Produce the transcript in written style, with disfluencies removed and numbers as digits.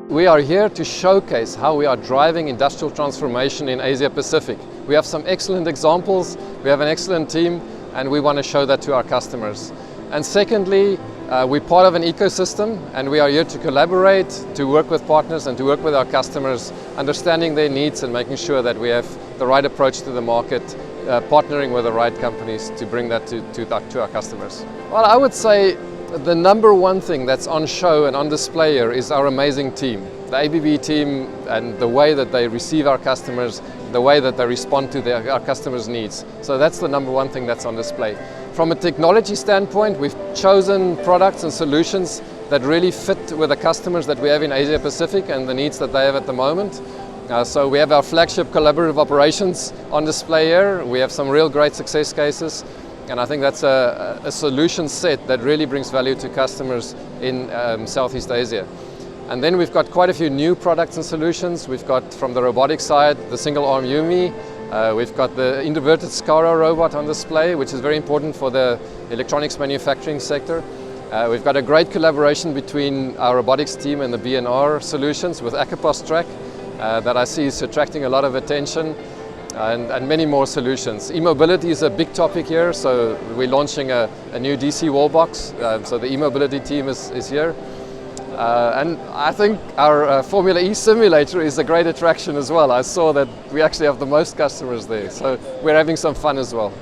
We are here to showcase how we are driving industrial transformation in Asia Pacific. We have some excellent examples, we have an excellent team, and we want to show that to our customers. And secondly, we're part of an ecosystem, and we are here to collaborate, to work with partners and to work with our customers, understanding their needs and making sure that we have the right approach to the market, partnering with the right companies to bring that to our customers. Well, I would say the number one thing that's on show and on display here is our amazing team. The ABB team and the way that they receive our customers, the way that they respond to our customers' needs. So that's the number one thing that's on display. From a technology standpoint, we've chosen products and solutions that really fit with the customers that we have in Asia Pacific and the needs that they have at the moment. So we have our flagship collaborative operations on display here. We have some real great success cases. And I think that's a solution set that really brings value to customers in Southeast Asia. And then we've got quite a few new products and solutions. We've got, from the robotic side, the single arm Yumi. We've got the inverted SCARA robot on display, which is very important for the electronics manufacturing sector. We've got a great collaboration between our robotics team and the B&R solutions with Acapos Track that I see is attracting a lot of attention. And many more solutions. E-mobility is a big topic here, so we're launching a new DC wall box, so the e-mobility team is here. And I think our Formula E simulator is a great attraction as well. I saw that we actually have the most customers there, so we're having some fun as well.